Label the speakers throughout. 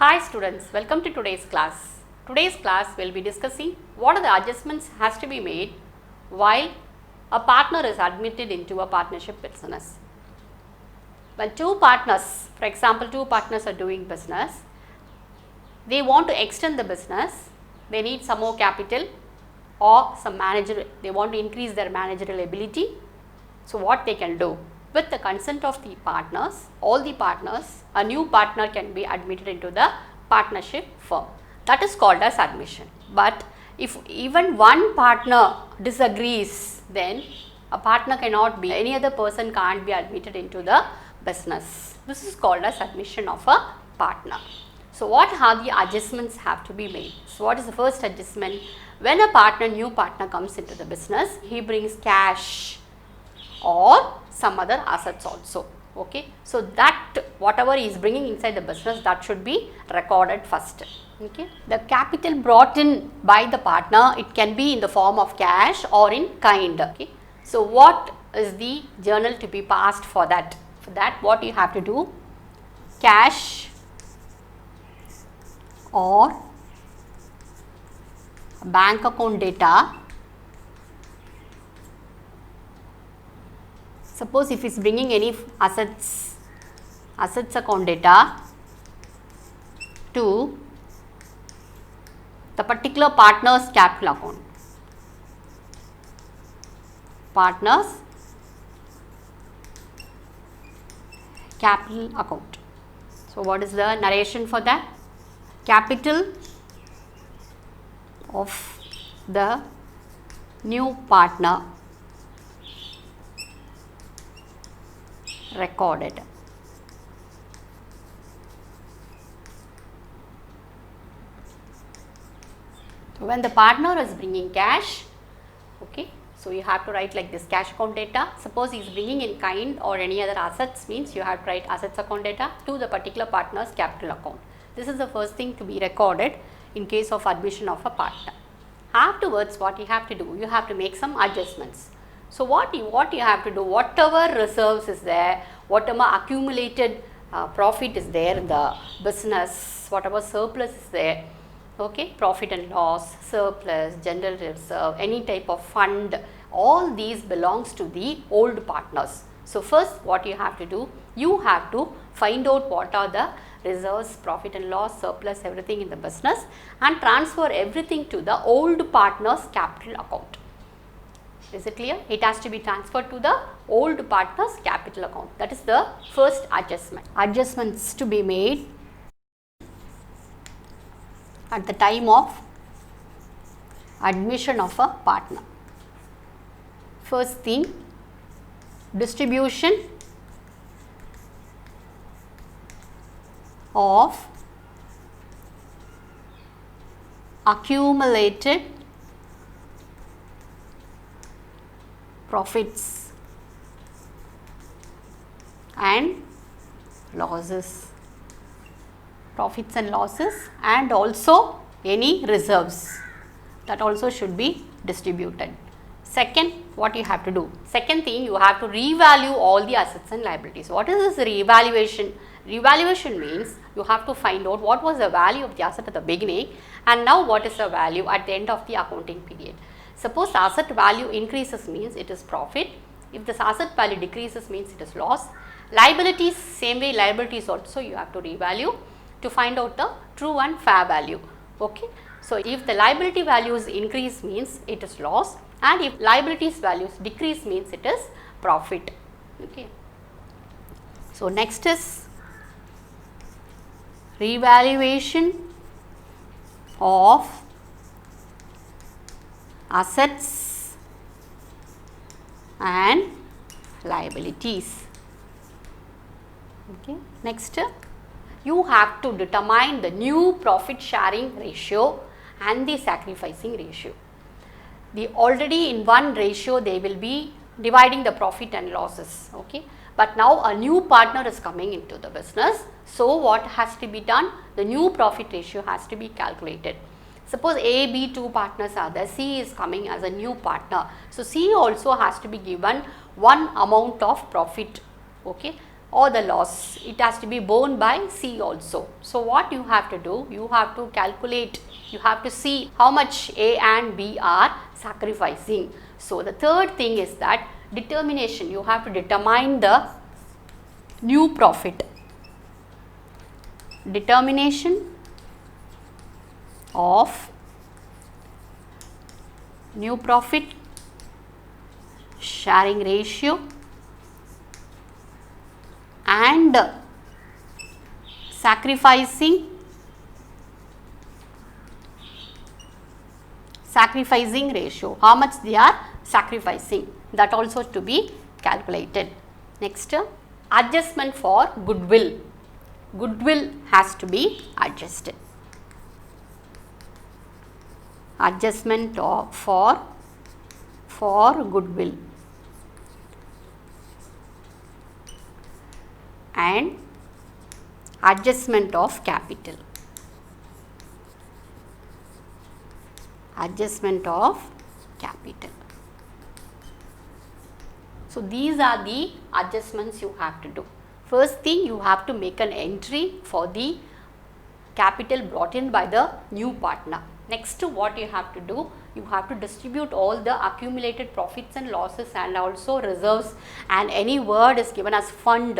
Speaker 1: Hi students, welcome to today's class. Today's class will be discussing what are the adjustments has to be made while a partner is admitted into a partnership business. When two partners, for example, two partners are doing business, they want to extend the business, they need some more capital or some manager, they want to increase their managerial ability. So what they can do? With the consent of the partners, all the partners, a new partner can be admitted into the partnership firm. That is called as admission. But if even one partner disagrees, then a partner cannot be, any other person can't be admitted into the business. This is called as admission of a partner. So what are the adjustments have to be made? So what is the first adjustment? When a partner, new partner comes into the business, he brings cash or some other assets also. Okay. So that whatever he is bringing inside the business, that should be recorded first. Okay. The capital brought in by the partner, it can be in the form of cash or in kind. Okay. So what is the journal to be passed for that? For that, what you have to do? Cash or bank account data. Suppose if he is bringing any assets account data to the particular partner's capital account. Partner's capital account. So what is the narration for that? Capital of the new partner recorded. So when the partner is bringing cash, okay, so you have to write like this: cash account data. Suppose he is bringing in kind or any other assets, means you have to write assets account data to the particular partner's capital account. This is the first thing to be recorded in case of admission of a partner. Afterwards, what you have to do? You have to make some adjustments. So what you have to do, whatever reserves is there, whatever accumulated profit is there in the business, whatever surplus is there, okay, profit and loss, surplus, general reserve, any type of fund, all these belongs to the old partners. So first what you have to do, you have to find out what are the reserves, profit and loss, surplus, everything in the business, and transfer everything to the old partner's capital account. Is it clear? It has to be transferred to the old partner's capital account. That is the first adjustment. Adjustments to be made at the time of admission of a partner. First thing, distribution of accumulated profits and losses, profits and losses, and also any reserves, that also should be distributed. Second, what you have to do? Second thing, you have to revalue all the assets and liabilities. What is this revaluation? Revaluation means you have to find out what was the value of the asset at the beginning and now what is the value at the end of the accounting period. Suppose asset value increases, means it is profit. If this asset value decreases, means it is loss. Liabilities, same way, liabilities also you have to revalue to find out the true and fair value. Okay. So if the liability values increase, means it is loss, and if liabilities values decrease, means it is profit. Okay. So next is revaluation of assets and liabilities. Okay. Next, you have to determine the new profit sharing ratio and the sacrificing ratio. The already in one ratio they will be dividing the profit and losses. Okay. But now a new partner is coming into the business. So what has to be done? The new profit ratio has to be calculated. Suppose A, B, two partners are there, C is coming as a new partner. So C also has to be given one amount of profit. Okay. or the loss, it has to be borne by C also. So what you have to do, you have to calculate, you have to see how much A and B are sacrificing. So the third thing is that determination, you have to determine the new profit. Determination of new profit sharing ratio and sacrificing ratio, how much they are sacrificing, that also to be calculated. Next, adjustment for goodwill. Goodwill has to be adjusted. Adjustment for goodwill and adjustment of capital. Adjustment of capital. So these are the adjustments you have to do. First thing, you have to make an entry for the capital brought in by the new partner. Next, what you have to do, you have to distribute all the accumulated profits and losses and also reserves, and any word is given as fund,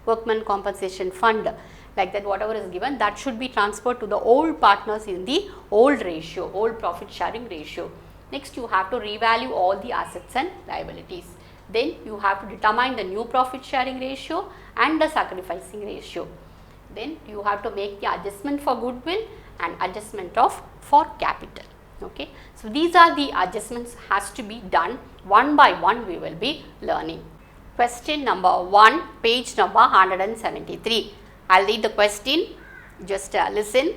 Speaker 1: workman compensation fund, like that, whatever is given, that should be transferred to the old partners in the old ratio, old profit sharing ratio. Next, you have to revalue all the assets and liabilities. Then you have to determine the new profit sharing ratio and the sacrificing ratio. Then you have to make the adjustment for goodwill and adjustment for capital. Okay. So these are the adjustments has to be done one by one, we will be learning. Question number 1, page number 173. I will read the question, just listen,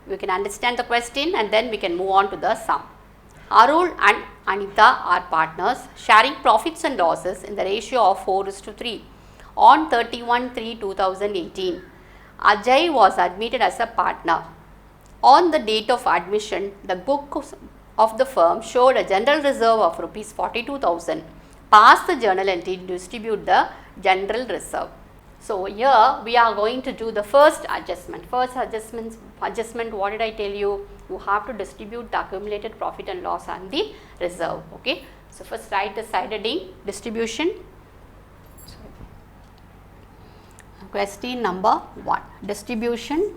Speaker 1: you can understand the question and then we can move on to the sum. Arul and Anita are partners sharing profits and losses in the ratio of 4:3 on 31/3/2018. Ajay was admitted as a partner. On the date of admission, the books of the firm showed a general reserve of rupees 42,000. Pass the journal entry to distribute the general reserve. So here we are going to do the first adjustment. First adjustment, what did I tell you? You have to distribute the accumulated profit and loss and the reserve. Okay. So first write the side heading, distribution. Question number 1, distribution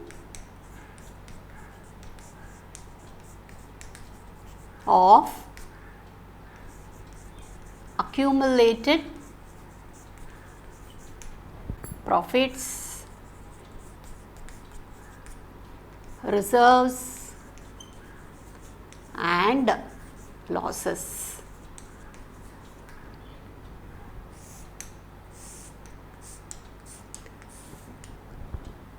Speaker 1: of accumulated profits, reserves and losses.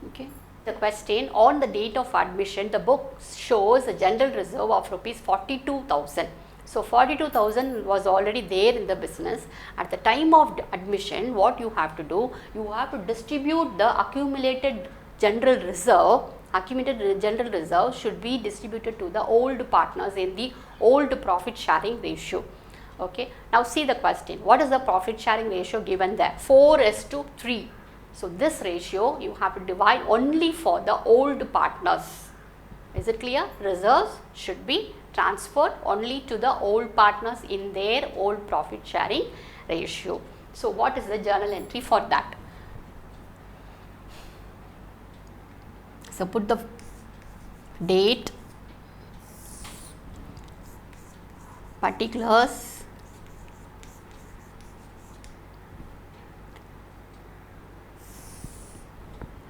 Speaker 1: Okay. The question, on the date of admission, the book shows a general reserve of rupees 42,000. So 42,000 was already there in the business. At the time of admission, what you have to do, you have to distribute the accumulated general reserve. Accumulated general reserve should be distributed to the old partners in the old profit sharing ratio. Okay. Now see the question, what is the profit sharing ratio given there? 4:3. So this ratio you have to divide only for the old partners. Is it clear? Reserves should be transferred only to the old partners in their old profit sharing ratio. So what is the journal entry for that? So put the date, particulars,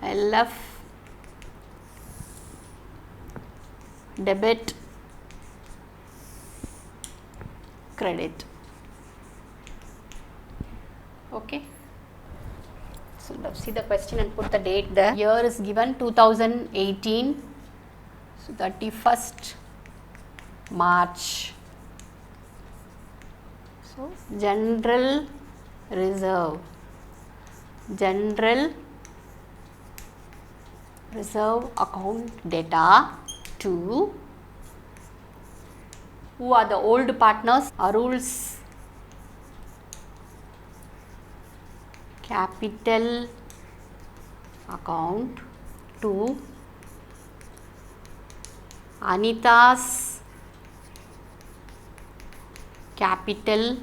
Speaker 1: LF, debit, credit. Okay. So let's see the question and put the date there. Year is given 2018. So 31st March. So general reserve. General reserve account data to who are the old partners? Arul's capital account to Anita's capital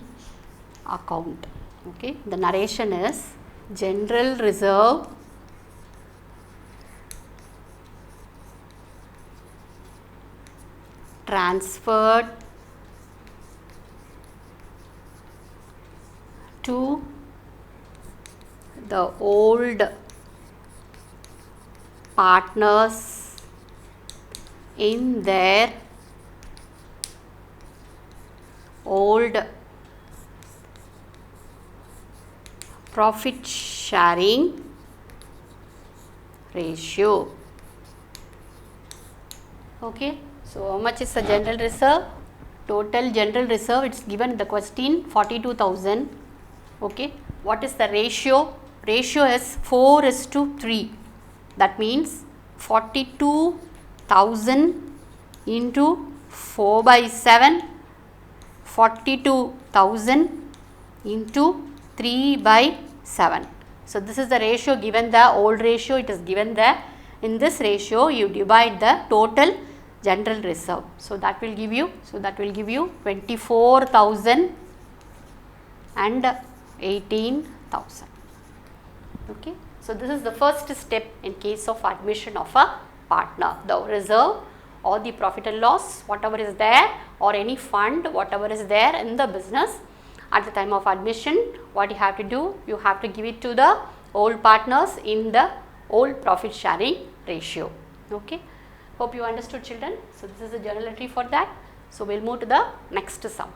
Speaker 1: account. Okay, the narration is general reserve transferred to the old partners in their old profit sharing ratio. Okay, so how much is the general reserve? Total general reserve, it's given in the question 42,000. Okay, what is the ratio? Ratio is 4:3. That means 42,000 into 4 by 7, 42,000 into 3 by 7. So this is the ratio given, the old ratio it is given there. In this ratio you divide the total general reserve. So that will give you 24,000 and 18,000. Okay. So this is the first step in case of admission of a partner. The reserve or the profit and loss, whatever is there, or any fund, whatever is there in the business at the time of admission, what you have to do, you have to give it to the old partners in the old profit sharing ratio. Okay. Hope you understood, children. So this is the journal entry for that. So we'll move to the next sum.